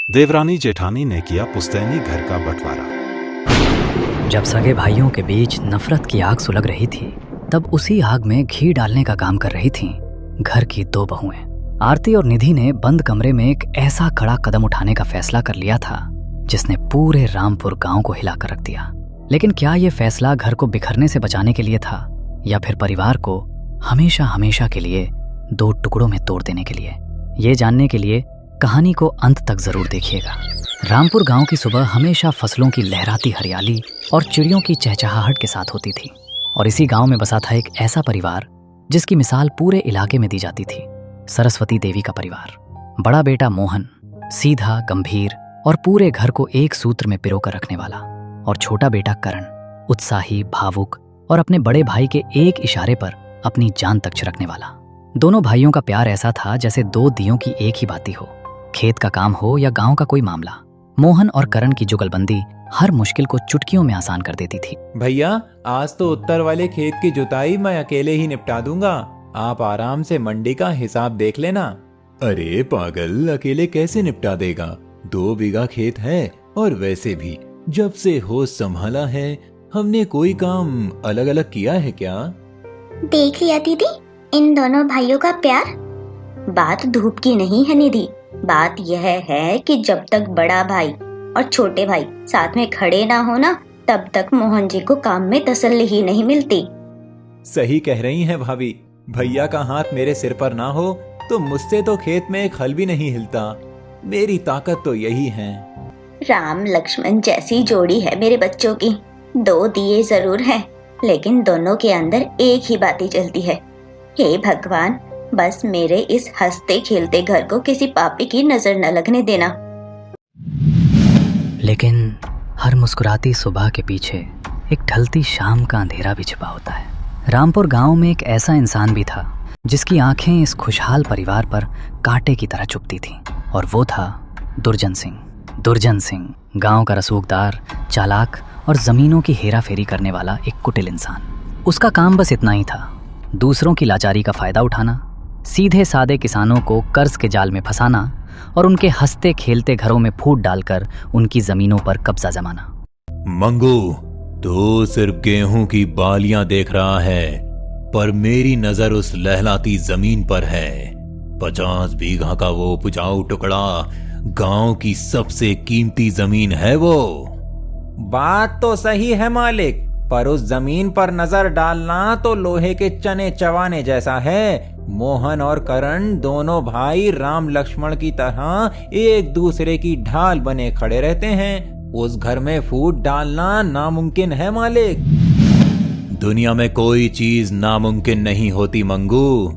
देवरानी जेठानी ने किया पुश्तैनी घर का बंटवारा। जब सगे भाइयों के बीच नफरत की आग सुलग रही थी, तब उसी आग में घी डालने का काम कर रही थीं घर की दो बहुएं। आरती और निधि ने बंद कमरे में एक ऐसा कड़ा कदम उठाने का फैसला कर लिया था जिसने पूरे रामपुर गांव को हिलाकर रख दिया। लेकिन क्या यह फैसला घर को बिखरने से बचाने के लिए था या फिर परिवार को हमेशा हमेशा के लिए दो टुकड़ों में तोड़ देने के लिए? ये जानने के लिए कहानी को अंत तक जरूर देखिएगा। रामपुर गांव की सुबह हमेशा फसलों की लहराती हरियाली और चिड़ियों की चहचहाहट के साथ होती थी। और इसी गांव में बसा था एक ऐसा परिवार जिसकी मिसाल पूरे इलाके में दी जाती थी, सरस्वती देवी का परिवार। बड़ा बेटा मोहन सीधा, गंभीर और पूरे घर को एक सूत्र में पिरोकर रखने वाला, और छोटा बेटा करण उत्साही, भावुक और अपने बड़े भाई के एक इशारे पर अपनी जान तक छिड़कने वाला। दोनों भाइयों का प्यार ऐसा था जैसे दो दियों की एक ही बाती हो। खेत का काम हो या गांव का कोई मामला, मोहन और करण की जुगलबंदी हर मुश्किल को चुटकियों में आसान कर देती थी। भैया, आज तो उत्तर वाले खेत की जुताई मैं अकेले ही निपटा दूंगा, आप आराम से मंडी का हिसाब देख लेना। अरे पागल, अकेले कैसे निपटा देगा? 2 बीघा खेत है, और वैसे भी जब से होश संभाला है हमने कोई काम अलग अलग किया है क्या? देख लिया दीदी, इन दोनों भाइयों का प्यार। बात धूप की नहीं है निधि, बात यह है कि जब तक बड़ा भाई और छोटे भाई साथ में खड़े ना हो ना, तब तक मोहन जी को काम में तसल्ली ही नहीं मिलती। सही कह रही हैं भाभी, भैया का हाथ मेरे सिर पर ना हो तो मुझसे तो खेत में एक हल भी नहीं हिलता। मेरी ताकत तो यही है। राम लक्ष्मण जैसी जोड़ी है मेरे बच्चों की। 2 दिए जरूर हैं, लेकिन दोनों के अंदर एक ही बाती जलती है। हे भगवान, बस मेरे इस हंसते खेलते घर को किसी पापी की नजर न लगने देना। लेकिन हर मुस्कुराती सुबह के पीछे एक ढलती शाम का अंधेरा भी छिपा होता है। रामपुर गांव में एक ऐसा इंसान भी था जिसकी आंखें इस खुशहाल परिवार पर कांटे की तरह चुभती थीं, और वो था दुर्जन सिंह। दुर्जन सिंह गांव का रसूखदार, चालाक और जमीनों की हेराफेरी करने वाला एक कुटिल इंसान। उसका काम बस इतना ही था, दूसरों की लाचारी का फायदा उठाना, सीधे सादे किसानों को कर्ज के जाल में फंसाना और उनके हंसते खेलते घरों में फूट डालकर उनकी जमीनों पर कब्जा जमाना। मंगू, तो सिर्फ गेहूं की बालियां देख रहा है, पर मेरी नजर उस लहलाती जमीन पर है। 50 बीघा का वो उपजाऊ टुकड़ा गांव की सबसे कीमती जमीन है वो। बात तो सही है मालिक, पर उस जमीन पर नजर डालना तो लोहे के चने चबाने जैसा है। मोहन और करण दोनों भाई राम लक्ष्मण की तरह एक दूसरे की ढाल बने खड़े रहते हैं। उस घर में फूट डालना नामुमकिन है मालिक। दुनिया में कोई चीज नामुमकिन नहीं होती मंगू,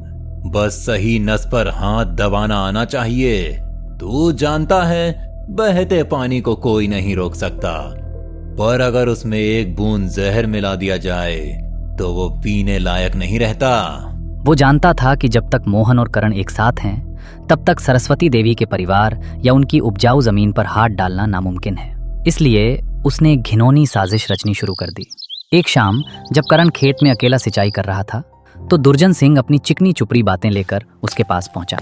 बस सही नस पर हाथ दबाना आना चाहिए। तू जानता है, बहते पानी को कोई नहीं रोक सकता, पर अगर उसमें एक बूंद जहर मिला दिया जाए तो वो पीने लायक नहीं रहता। वो जानता था कि जब तक मोहन और करण एक साथ हैं, तब तक सरस्वती देवी के परिवार या उनकी उपजाऊ जमीन पर हाथ डालना नामुमकिन है। इसलिए उसने एक घिनौनी साजिश रचनी शुरू कर दी। एक शाम जब करण खेत में अकेला सिंचाई कर रहा था, तो दुर्जन सिंह अपनी चिकनी चुपड़ी बातें लेकर उसके पास पहुंचा।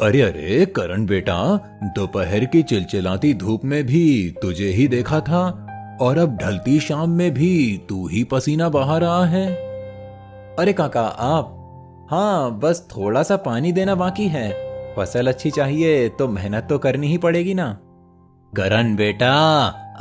अरे अरे करण बेटा, दोपहर की चिलचिलाती धूप में भी तुझे ही देखा था, और अब ढलती शाम में भी तू ही पसीना बहा रहा है। अरे काका आप, हाँ बस थोड़ा सा पानी देना बाकी है। फसल अच्छी चाहिए तो मेहनत तो करनी ही पड़ेगी ना। करण बेटा,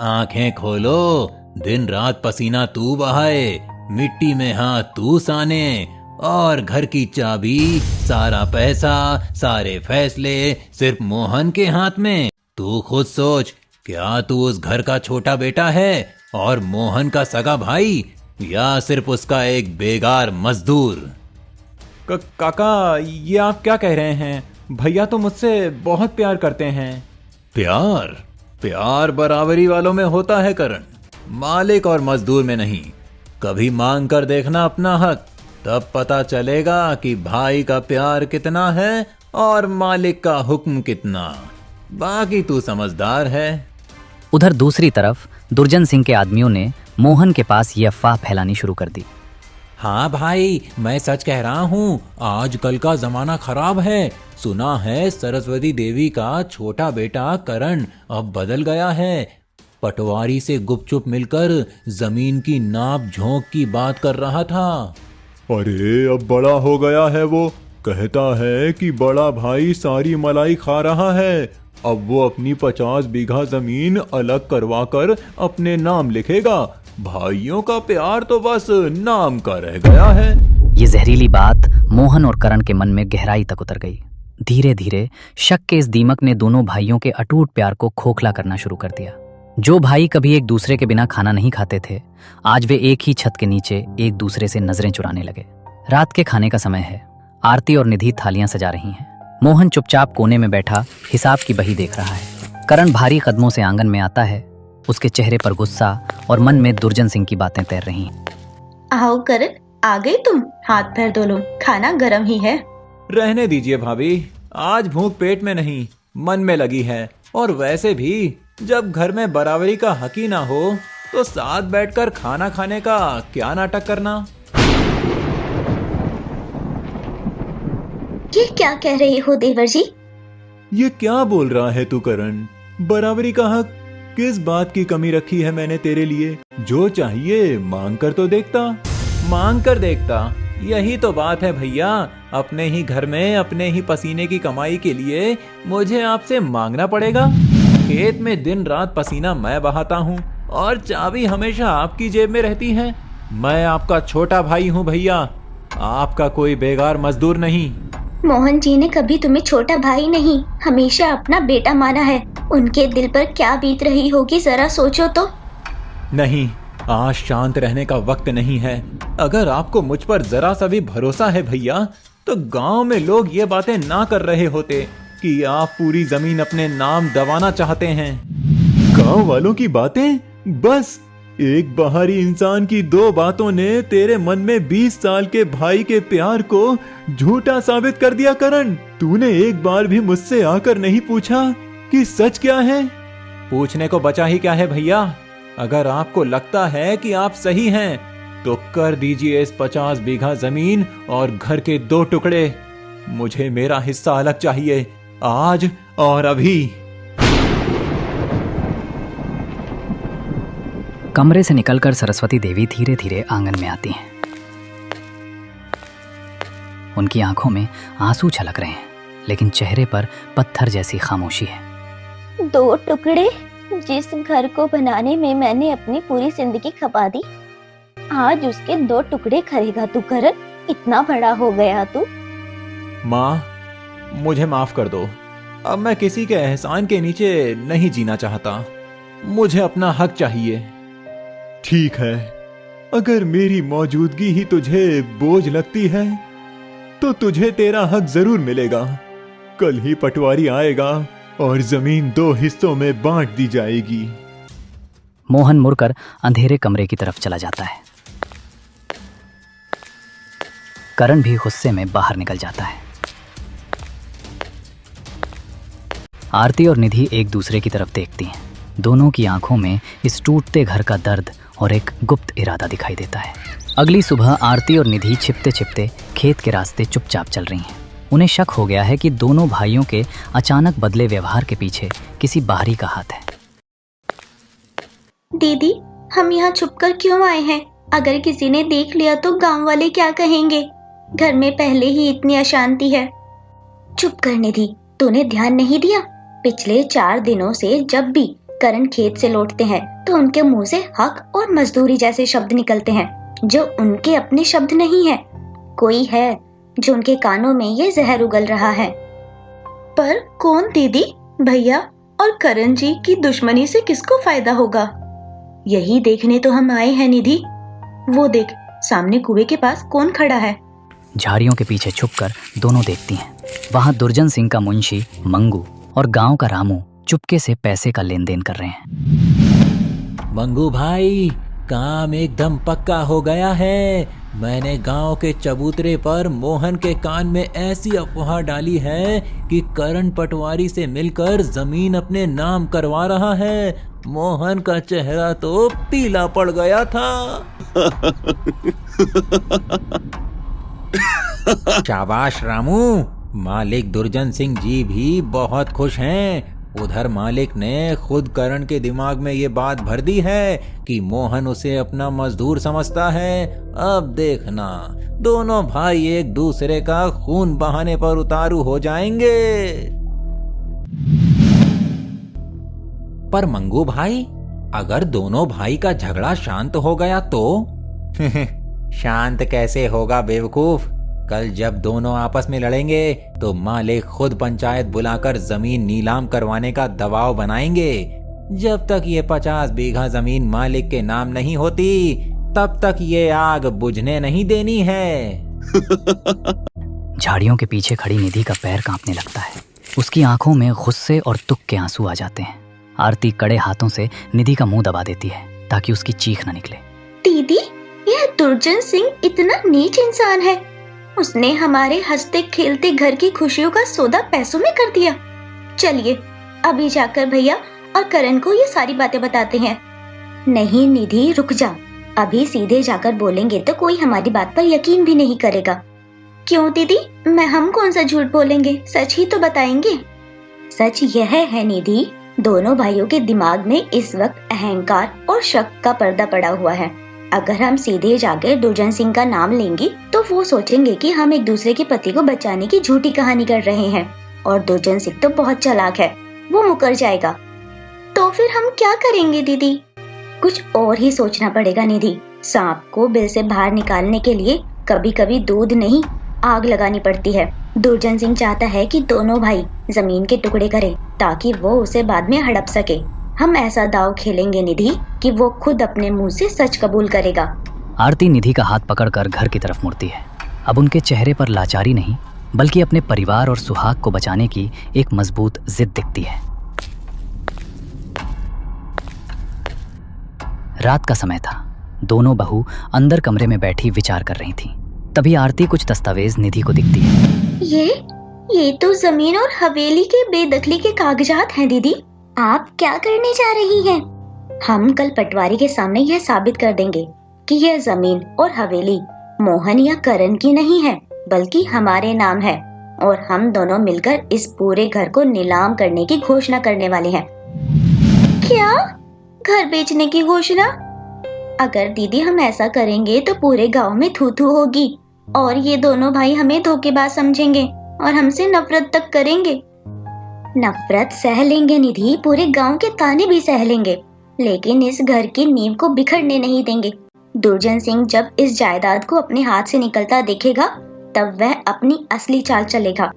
आंखें खोलो, दिन रात पसीना तू बहाए, मिट्टी में हाथ तू साने, और घर की चाबी, सारा पैसा, सारे फैसले सिर्फ मोहन के हाथ में। तू खुद सोच, क्या तू उस घर का छोटा बेटा है और मोहन का सगा भाई, या सिर्फ उसका एक बेगार मजदूर? काका, ये आप क्या कह रहे हैं? भैया तो मुझसे बहुत प्यार करते हैं। प्यार? प्यार बराबरी वालों में होता है करण, मालिक और मजदूर में नहीं। कभी मांग कर देखना अपना हक, तब पता चलेगा कि भाई का प्यार कितना है और मालिक का हुक्म कितना। बाकी तू समझदार है। उधर दूसरी तरफ दुर्जन सिंह के आदमियों ने मोहन के पास ये अफवाह फैलानी शुरू कर दी। हाँ भाई, मैं सच कह रहा हूँ, आजकल का जमाना खराब है। सुना है सरस्वती देवी का छोटा बेटा करण अब बदल गया है। पटवारी से गुपचुप मिलकर जमीन की नाप झोंक की बात कर रहा था। अरे अब बड़ा हो गया है वो। कहता है कि बड़ा भाई सारी मलाई खा रहा है। अब वो अपनी 50 बीघा जमीन अलग करवा कर अपने नाम लिखेगा। भाइयों का प्यार तो बस नाम का रह गया है। ये जहरीली बात मोहन और करण के मन में गहराई तक उतर गई। धीरे धीरे शक के इस दीमक ने दोनों भाइयों के अटूट प्यार को खोखला करना शुरू कर दिया। जो भाई कभी एक दूसरे के बिना खाना नहीं खाते थे, आज वे एक ही छत के नीचे एक दूसरे से नजरें चुराने लगे। रात के खाने का समय है। आरती और निधि थालियां सजा रही हैं। मोहन चुपचाप कोने में बैठा हिसाब की बही देख रहा है। करण भारी कदमों से आंगन में आता है। उसके चेहरे पर गुस्सा और मन में दुर्जन सिंह की बातें तैर रही हैं। आओ करण, आ गए तुम? हाथ पैर धो लो, खाना गर्म ही है। रहने दीजिए भाभी, आज भूख पेट में नहीं मन में लगी है। और वैसे भी जब घर में बराबरी का हक ही ना हो तो साथ बैठकर खाना खाने का क्या नाटक करना। ये क्या कह रहे हो देवर जी? ये क्या बोल रहा है तू करण? बराबरी का हक? किस बात की कमी रखी है मैंने तेरे लिए? जो चाहिए मांग कर तो देखता। मांग कर देखता, यही तो बात है भैया। अपने ही घर में अपने ही पसीने की कमाई के लिए मुझे आपसे मांगना पड़ेगा। खेत में दिन रात पसीना मैं बहाता हूँ और चाबी हमेशा आपकी जेब में रहती है। मैं आपका छोटा भाई हूँ भैया, आपका कोई बेगार मजदूर नहीं। मोहन जी ने कभी तुम्हें छोटा भाई नहीं, हमेशा अपना बेटा माना है। उनके दिल पर क्या बीत रही होगी, जरा सोचो तो। नहीं, आज शांत रहने का वक्त नहीं है। अगर आपको मुझ पर जरा सा भी भरोसा है भैया, तो गांव में लोग ये बातें ना कर रहे होते कि आप पूरी जमीन अपने नाम दबाना चाहते हैं। गांव वालों की बातें? बस एक बाहरी इंसान की दो बातों ने तेरे मन में 20 साल के भाई के प्यार को झूठा साबित कर दिया करण। तूने एक बार भी मुझसे आकर नहीं पूछा कि सच क्या है? पूछने को बचा ही क्या है भैया। अगर आपको लगता है कि आप सही हैं, तो कर दीजिए इस 50 बीघा जमीन और घर के 2 टुकड़े। मुझे मेरा हिस्सा अलग चाहिए, आज और अभी। कमरे से निकलकर सरस्वती देवी धीरे धीरे आंगन में आती हैं। उनकी आंखों में आंसू छलक रहे हैं, लेकिन चेहरे पर पत्थर जैसी खामोशी है। 2 टुकड़े? जिस घर को बनाने में मैंने अपनी पूरी जिंदगी खपा दी, आज उसके 2 टुकड़े करेगा तू करण? इतना बड़ा हो गया तू। माँ, मुझे माफ कर दो। अब मैं किसी के एहसान के नीचे नहीं जीना चाहता। मुझे अपना हक चाहिए। ठीक है, अगर मेरी मौजूदगी ही तुझे बोझ लगती है तो तुझे तेरा हक जरूर मिलेगा। कल ही पटवारी आएगा और जमीन 2 हिस्सों में बांट दी जाएगी। मोहन मुड़कर अंधेरे कमरे की तरफ चला जाता है। करण भी गुस्से में बाहर निकल जाता है। आरती और निधि एक दूसरे की तरफ देखती हैं। दोनों की आंखों में इस टूटते घर का दर्द और एक गुप्त इरादा दिखाई देता है। अगली सुबह आरती और निधि छिपते छिपते खेत के रास्ते चुपचाप चल रही हैं। उन्हें शक हो गया है कि दोनों भाइयों के अचानक बदले व्यवहार के पीछे किसी बाहरी का हाथ है। दीदी, हम यहाँ छुपकर क्यों आए हैं? अगर किसी ने देख लिया तो गांव वाले क्या कहेंगे? घर में पहले ही इतनी अशांति है। चुप कर निधि, तूने ध्यान नहीं दिया? पिछले 4 दिनों से जब भी करण खेत से लौटते हैं तो उनके मुंह से हक और मजदूरी जैसे शब्द निकलते हैं, जो उनके अपने शब्द नहीं है। कोई है जो उनके कानों में ये जहर उगल रहा है। पर कौन दीदी? भैया और करण जी की दुश्मनी से किसको फायदा होगा? यही देखने तो हम आए हैं निधि। वो देख, सामने कुएं के पास कौन खड़ा है? झाड़ियों के पीछे छुपकर दोनों देखती हैं। वहां दुर्जन सिंह का मुंशी मंगू और गांव का रामू चुपके से पैसे का लेन देन कर रहे हैं। मंगू भाई, काम एकदम पक्का हो गया है। मैंने गांव के चबूतरे पर मोहन के कान में ऐसी अफवाह डाली है कि करण पटवारी से मिलकर जमीन अपने नाम करवा रहा है। मोहन का चेहरा तो पीला पड़ गया था। शाबाश रामू, मालिक दुर्जन सिंह जी भी बहुत खुश हैं। उधर मालिक ने खुद करण के दिमाग में ये बात भर दी है कि मोहन उसे अपना मजदूर समझता है। अब देखना, दोनों भाई एक दूसरे का खून बहाने पर उतारू हो जाएंगे। पर मंगू भाई, अगर दोनों भाई का झगड़ा शांत हो गया तो? शांत कैसे होगा बेवकूफ? कल जब दोनों आपस में लड़ेंगे तो मालिक खुद पंचायत बुलाकर जमीन नीलाम करवाने का दबाव बनाएंगे। जब तक ये 50 बीघा जमीन मालिक के नाम नहीं होती, तब तक ये आग बुझने नहीं देनी है। झाड़ियों के पीछे खड़ी निधि का पैर कांपने लगता है। उसकी आंखों में गुस्से और दुख के आंसू आ जाते हैं। आरती कड़े हाथों से निधि का मुंह दबा देती है ताकि उसकी चीख न निकले। दीदी, यह दुर्जन सिंह इतना नीच इंसान है। उसने हमारे हंसते खेलते घर की खुशियों का सौदा पैसों में कर दिया। चलिए अभी जाकर भैया और करण को ये सारी बातें बताते हैं। नहीं निधि, रुक जा। अभी सीधे जाकर बोलेंगे तो कोई हमारी बात पर यकीन भी नहीं करेगा। क्यों दीदी, हम कौन सा झूठ बोलेंगे, सच ही तो बताएंगे। सच यह है निधि, दोनों भाइयों के दिमाग में इस वक्त अहंकार और शक का पर्दा पड़ा हुआ है। अगर हम सीधे जाकर दुर्जन सिंह का नाम लेंगे तो वो सोचेंगे कि हम एक दूसरे के पति को बचाने की झूठी कहानी कर रहे हैं, और दुर्जन सिंह तो बहुत चालाक है, वो मुकर जाएगा। तो फिर हम क्या करेंगे दीदी? कुछ और ही सोचना पड़ेगा निधि। सांप को बिल से बाहर निकालने के लिए कभी कभी दूध नहीं, आग लगानी पड़ती है। दुर्जन सिंह चाहता है कि दोनों भाई जमीन के टुकड़े करें ताकि वो उसे बाद में हड़प सके। हम ऐसा दाव खेलेंगे निधि कि वो खुद अपने मुंह से सच कबूल करेगा। आरती निधि का हाथ पकड़कर घर की तरफ मुड़ती है। अब उनके चेहरे पर लाचारी नहीं, बल्कि अपने परिवार और सुहाग को बचाने की एक मजबूत जिद दिखती है। रात का समय था। दोनों बहू अंदर कमरे में बैठी विचार कर रही थीं। तभी आरती कुछ दस्तावेज निधि को दिखती है। ये तो जमीन और हवेली के बेदखली के कागजात हैं दीदी। आप क्या करने जा रही हैं? हम कल पटवारी के सामने यह साबित कर देंगे कि यह जमीन और हवेली मोहन या करण की नहीं है, बल्कि हमारे नाम है, और हम दोनों मिलकर इस पूरे घर को नीलाम करने की घोषणा करने वाले हैं। क्या? घर बेचने की घोषणा? अगर दीदी हम ऐसा करेंगे तो पूरे गांव में थू थू होगी, और ये दोनों भाई हमें धोखेबाज समझेंगे और हमसे नफरत तक करेंगे। नफरत सह लेंगे निधि, पूरे गांव के ताने भी सह लेंगे, लेकिन इस घर की नींव को बिखरने नहीं देंगे। दुर्जन सिंह जब इस जायदाद को अपने हाथ से निकलता देखेगा, तब वह अपनी असली चाल चलेगा,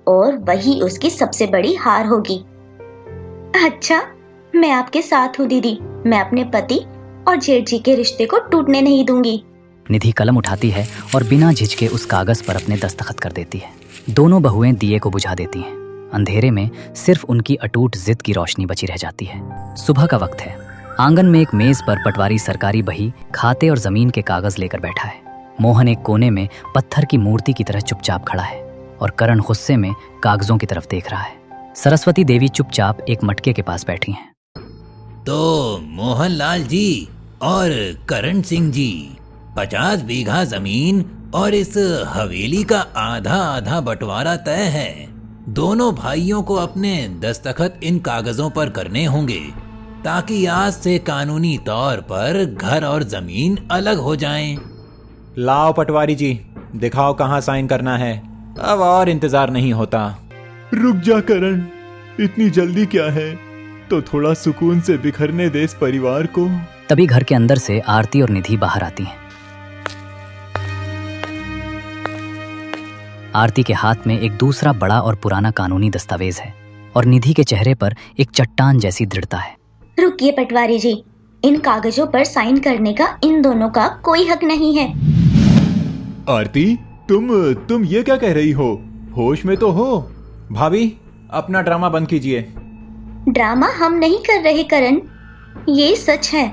और वही उसकी सबसे बड़ी हार होगी। अच्छा, मैं आपके साथ हूँ दीदी। मैं अपने पति और जेठ जी के रिश्ते को टूटने नहीं दूंगी। निधि कलम उठाती है और बिना झिझके उस कागज पर अपने दस्तखत कर देती है। दोनों बहुएं दिए को बुझा देती हैं। अंधेरे में सिर्फ उनकी अटूट जिद की रोशनी बची रह जाती है। सुबह का वक्त है। आंगन में एक मेज पर पटवारी सरकारी बही, खाते और जमीन के कागज लेकर बैठा है। मोहन एक कोने में पत्थर की मूर्ति की तरह चुपचाप खड़ा है और करण गुस्से में कागजों की तरफ देख रहा है। सरस्वती देवी चुपचाप एक मटके के पास बैठी हैं। तो मोहनलाल जी और करण सिंह जी, 50 बीघा जमीन और इस हवेली का आधा आधा बंटवारा तय है। दोनों भाइयों को अपने दस्तखत इन कागजों पर करने होंगे ताकि आज से कानूनी तौर पर घर और जमीन अलग हो जाएं। लाओ पटवारी जी, दिखाओ कहाँ साइन करना है। अब और इंतजार नहीं होता। रुक जा करण, इतनी जल्दी क्या है? तो थोड़ा सुकून से बिखरने दे इस परिवार को। तभी घर के अंदर से आरती और निधि बाहर आती हैं। आरती के हाथ में एक दूसरा बड़ा और पुराना कानूनी दस्तावेज है और निधि के चेहरे पर एक चट्टान जैसी दृढ़ता है। रुकिए पटवारी जी, इन कागजों पर साइन करने का इन दोनों का कोई हक नहीं है। आरती, तुम ये क्या कह रही हो? होश में तो हो। भाभी, अपना ड्रामा बंद कीजिए। ड्रामा हम नहीं कर रहे करण, ये सच है।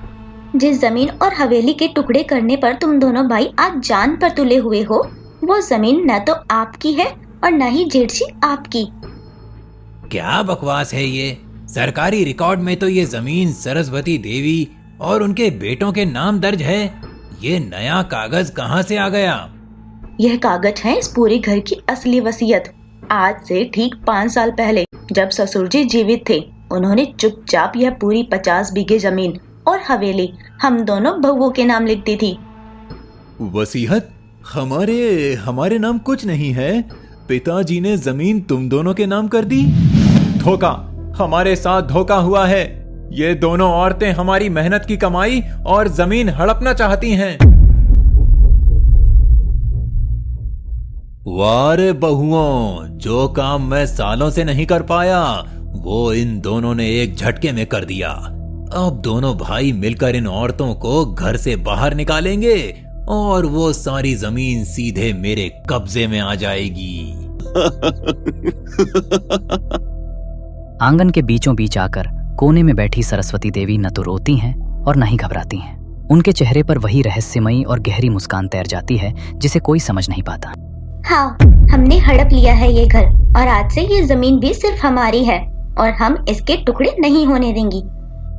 जिस जमीन और हवेली के टुकड़े करने पर तुम दोनों भाई आज जान पर तुले हुए हो, वो जमीन न तो आपकी है और न ही जेठ जी आपकी। क्या बकवास है ये? सरकारी रिकॉर्ड में तो ये जमीन सरस्वती देवी और उनके बेटों के नाम दर्ज है। ये नया कागज कहाँ से आ गया? यह कागज है इस पूरे घर की असली वसीयत। आज से ठीक 5 साल पहले जब ससुर जी जीवित थे, उन्होंने चुपचाप यह पूरी 50 बीघे जमीन और हवेली हम दोनों बहुओं के नाम लिख दी थी। वसीयत? हमारे नाम कुछ नहीं है। पिताजी ने जमीन तुम दोनों के नाम कर दी। धोखा, हमारे साथ धोखा हुआ है। ये दोनों औरतें हमारी मेहनत की कमाई और जमीन हड़पना चाहती हैं। वारे बहुओं, जो काम मैं सालों से नहीं कर पाया वो इन दोनों ने एक झटके में कर दिया। अब दोनों भाई मिलकर इन औरतों को घर से बाहर निकालेंगे और वो सारी जमीन सीधे मेरे कब्जे में आ जाएगी। आंगन के बीचों बीच आकर कोने में बैठी सरस्वती देवी न तो रोती हैं और न ही घबराती हैं। उनके चेहरे पर वही रहस्यमयी और गहरी मुस्कान तैर जाती है जिसे कोई समझ नहीं पाता। हाँ, हमने हड़प लिया है ये घर और आज से ये जमीन भी सिर्फ हमारी है और हम इसके टुकड़े नहीं होने देंगी।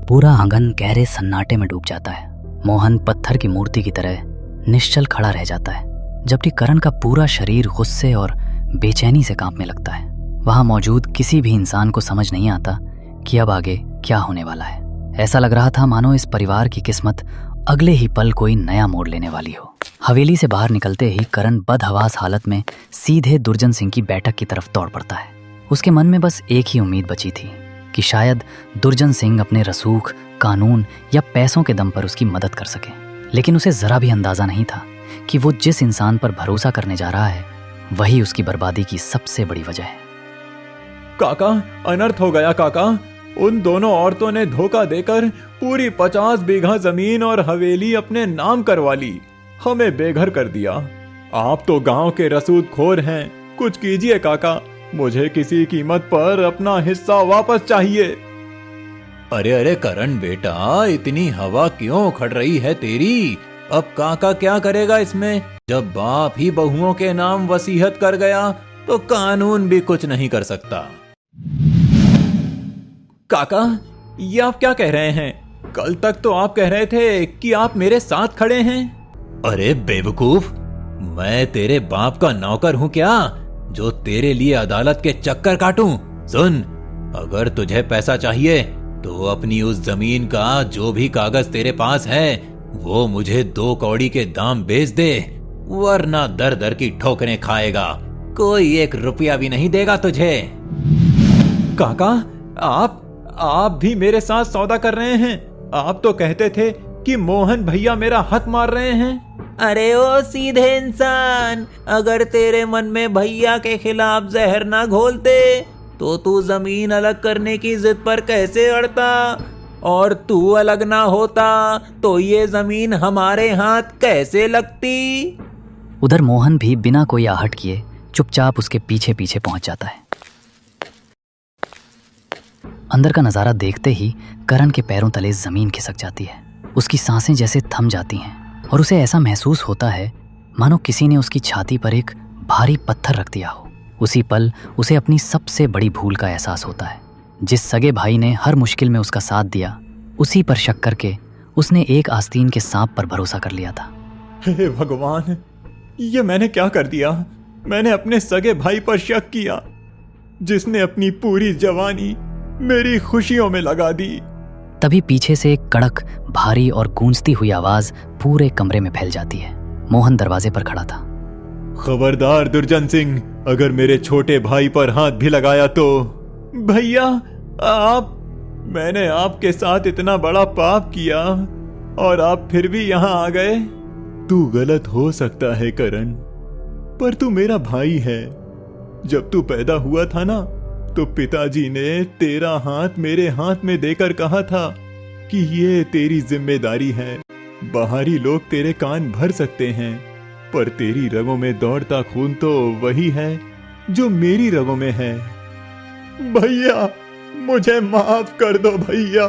पूरा आंगन गहरे सन्नाटे में डूब जाता है। मोहन पत्थर की मूर्ति की तरह निश्चल खड़ा रह जाता है, जबकि करण का पूरा शरीर गुस्से और बेचैनी से कांपने लगता है। वहां मौजूद किसी भी इंसान को समझ नहीं आता कि अब आगे क्या होने वाला है। ऐसा लग रहा था मानो इस परिवार की किस्मत अगले ही पल कोई नया मोड़ लेने वाली हो। हवेली से बाहर निकलते ही करण बदहवास हालत में सीधे दुर्जन सिंह की बैठक की तरफ दौड़ पड़ता है। उसके मन में बस एक ही उम्मीद बची थी कि शायद दुर्जन सिंह अपने रसूख, कानून या पैसों के दम पर उसकी मदद कर सके। लेकिन उसे जरा भी अंदाजा नहीं था कि वो जिस इंसान पर भरोसा करने जा रहा है वही उसकी बर्बादी की सबसे बड़ी वजह है। काका, अनर्थ हो गया काका। उन दोनों औरतों ने धोखा देकर पूरी 50 बीघा जमीन और हवेली अपने नाम करवा ली, हमें बेघर कर दिया। आप तो गांव के रसूखोर हैं, कुछ कीजिए काका। मुझे किसी कीमत पर अपना हिस्सा वापस चाहिए। अरे अरे करण बेटा, इतनी हवा क्यों उखड़ रही है तेरी? अब काका क्या करेगा इसमें? जब बाप ही बहुओं के नाम वसीयत कर गया तो कानून भी कुछ नहीं कर सकता। काका, ये आप क्या कह रहे हैं? कल तक तो आप कह रहे थे कि आप मेरे साथ खड़े हैं। अरे बेवकूफ, मैं तेरे बाप का नौकर हूं क्या जो तेरे लिए अदालत के चक्कर काटूं? सुन, अगर तुझे पैसा चाहिए तो अपनी उस जमीन का जो भी कागज तेरे पास है वो मुझे 2 कौड़ी के दाम बेच दे, वरना दर दर की ठोकरें खाएगा। कोई 1 रुपया भी नहीं देगा तुझे। काका, आप भी मेरे साथ सौदा कर रहे हैं। आप तो कहते थे कि मोहन भैया मेरा हक मार रहे हैं। अरे ओ सीधे इंसान, अगर तेरे मन में भैया के खिलाफ जहर ना घोलते तो तू जमीन अलग करने की जिद पर कैसे अड़ता? और तू अलग ना होता तो ये जमीन हमारे हाथ कैसे लगती? उधर मोहन भी बिना कोई आहट किए चुपचाप उसके पीछे पीछे पहुंच जाता है। अंदर का नजारा देखते ही करण के पैरों तले जमीन खिसक जाती है। उसकी सांसें जैसे थम जाती हैं और उसे ऐसा महसूस होता है मानो किसी ने उसकी छाती पर एक भारी पत्थर रख दिया हो। उसी पल उसे अपनी सबसे बड़ी भूल का एहसास होता है। जिस सगे भाई ने हर मुश्किल में उसका साथ दिया, उसी पर शक करके उसने एक आस्तीन के सांप पर भरोसा कर लिया था। हे भगवान, ये मैंने क्या कर दिया? मैंने अपने सगे भाई पर शक किया, जिसने अपनी पूरी जवानी मेरी खुशियों में लगा दी। तभी पीछे से एक कड़क, भारी और गूंजती हुई आवाज पूरे कमरे में फैल जाती है। मोहन दरवाजे पर खड़ा था। खबरदार दुर्जन सिंह, अगर मेरे छोटे भाई पर हाथ भी लगाया तो। भैया, मैंने आपके साथ इतना बड़ा पाप किया और आप फिर भी यहाँ आ गए। तू गलत हो सकता है करण, पर तू मेरा भाई है। जब तू पैदा हुआ था ना, तो पिताजी ने तेरा हाथ मेरे हाथ में देकर कहा था कि ये तेरी जिम्मेदारी है। बाहरी लोग तेरे कान भर सकते हैं, पर तेरी रगों में दौड़ता खून तो वही है जो मेरी रगों में है। भैया, मुझे माफ कर दो भैया,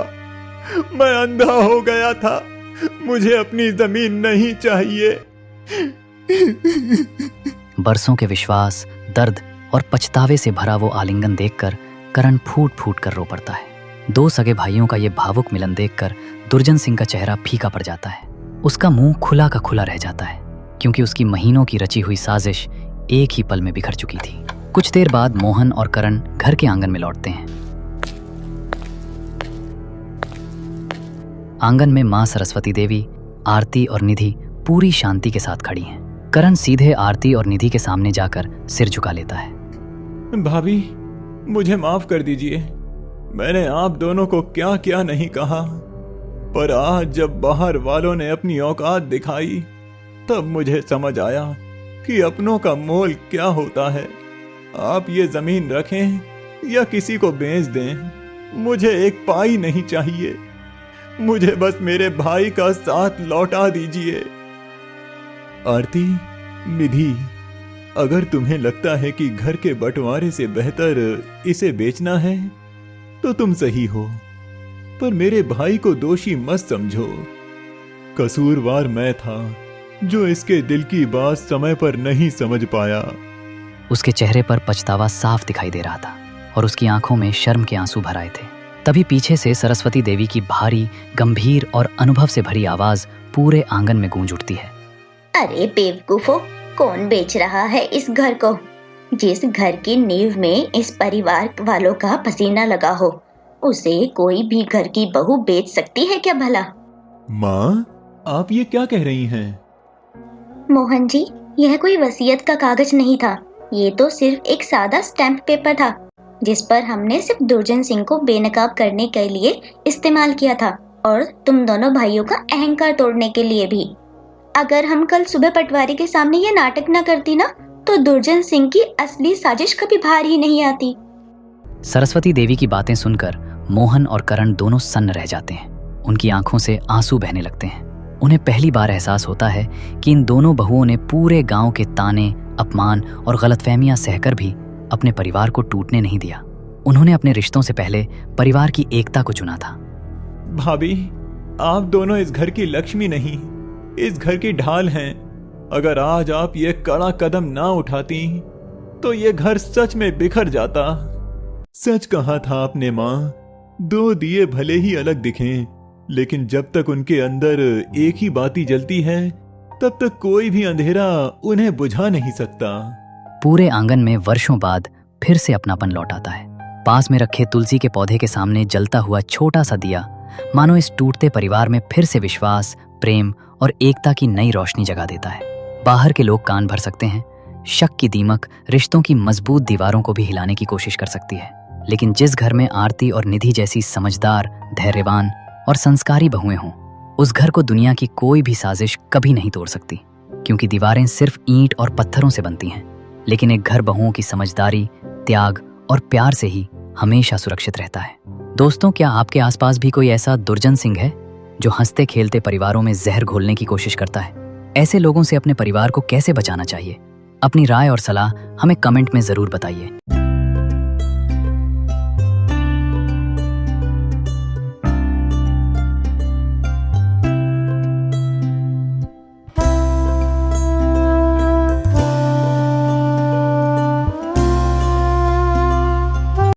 मैं अंधा हो गया था, मुझे अपनी जमीन नहीं चाहिए। बरसों के विश्वास, दर्द और पछतावे से भरा वो आलिंगन देखकर करण फूट फूट कर रो पड़ता है। 2 सगे भाइयों का ये भावुक मिलन देखकर दुर्जन सिंह का चेहरा फीका पड़ जाता है। उसका मुंह खुला का खुला रह जाता है, क्योंकि उसकी महीनों की रची हुई साजिश एक ही पल में बिखर चुकी थी। कुछ देर बाद मोहन और करण घर के आंगन में लौटते हैं। आंगन में मां सरस्वती देवी, आरती और निधि पूरी शांति के साथ खड़ी हैं। करण सीधे आरती और निधि के सामने जाकर सिर झुका लेता है। भाभी, मुझे माफ कर दीजिए। मैंने आप दोनों को क्या क्या नहीं कहा, पर आज जब बाहर वालों ने अपनी औकात दिखाई तब मुझे समझ आया कि अपनों का मोल क्या होता है। आप ये जमीन रखें या किसी को बेच दें, मुझे एक पाई नहीं चाहिए। मुझे बस मेरे भाई का साथ लौटा दीजिए। आरती, निधि, अगर तुम्हें लगता है कि घर के बंटवारे से बेहतर इसे बेचना है तो तुम सही हो, पर मेरे भाई को दोषी मत समझो। कसूरवार मैं था जो इसके दिल की बात समय पर नहीं समझ पाया। उसके चेहरे पर पछतावा साफ दिखाई दे रहा था और उसकी आंखों में शर्म के आंसू भर आए थे। तभी पीछे से सरस्वती देवी की भारी, गंभीर और अनुभव से भरी आवाज पूरे आंगन में गूंज उठती है। अरे बेवकूफो, कौन बेच रहा है इस घर को? जिस घर की नींव में इस परिवार वालों का पसीना लगा हो, उसे कोई भी घर की बहू बेच सकती है क्या भला? माँ, आप ये क्या कह रही हैं? मोहन जी, यह कोई वसीयत का कागज नहीं था। ये तो सिर्फ एक सादा स्टैम्प पेपर था, जिस पर हमने सिर्फ दुर्जन सिंह को बेनकाब करने के लिए इस्तेमाल किया था, और तुम दोनों भाइयों का अहंकार तोड़ने के लिए भी। अगर हम कल सुबह पटवारी के सामने ये नाटक न करती ना, तो दुर्जन सिंह की असली साजिश कभी बाहर ही नहीं आती। सरस्वती देवी की बातें सुनकर मोहन और करण दोनों सन्न रह जाते हैं। उनकी आंखों से आंसू बहने लगते हैं। उन्हें पहली बार एहसास होता है कि इन दोनों बहुओं ने पूरे गांव के ताने, अपमान और गलतफहमियां सहकर भी अपने परिवार को टूटने नहीं दिया। उन्होंने अपने रिश्तों से पहले परिवार की एकता को चुना था। भाभी, आप दोनों इस घर की लक्ष्मी नहीं, इस घर की ढाल हैं। अगर आज आप ये कड़ा कदम ना उठाती तो ये घर सच में बिखर जाता। सच कहा था आपने माँ, दो दिए भले ही अलग दिखें, लेकिन जब तक उनके अंदर एक ही बाती जलती है तब तक कोई भी अंधेरा उन्हें बुझा नहीं सकता। पूरे आंगन में वर्षों बाद फिर से अपनापन लौट आता है। पास में रखे तुलसी के पौधे के सामने जलता हुआ छोटा सा दिया मानो इस टूटते परिवार में फिर से विश्वास, प्रेम और एकता की नई रोशनी जगा देता है। बाहर के लोग कान भर सकते हैं, शक की दीमक रिश्तों की मजबूत दीवारों को भी हिलाने की कोशिश कर सकती है, लेकिन जिस घर में आरती और निधि जैसी समझदार, धैर्यवान और संस्कारी बहुएं हों, उस घर को दुनिया की कोई भी साजिश कभी नहीं तोड़ सकती, क्योंकि दीवारें सिर्फ ईंट और पत्थरों से बनती हैं, लेकिन एक घर बहुओं की समझदारी, त्याग और प्यार से ही हमेशा सुरक्षित रहता है। दोस्तों, क्या आपके आसपास भी कोई ऐसा दुर्जन सिंह है जो हंसते खेलते परिवारों में जहर घोलने की कोशिश करता है? ऐसे लोगों से अपने परिवार को कैसे बचाना चाहिए? अपनी राय और सलाह हमें कमेंट में जरूर बताइए।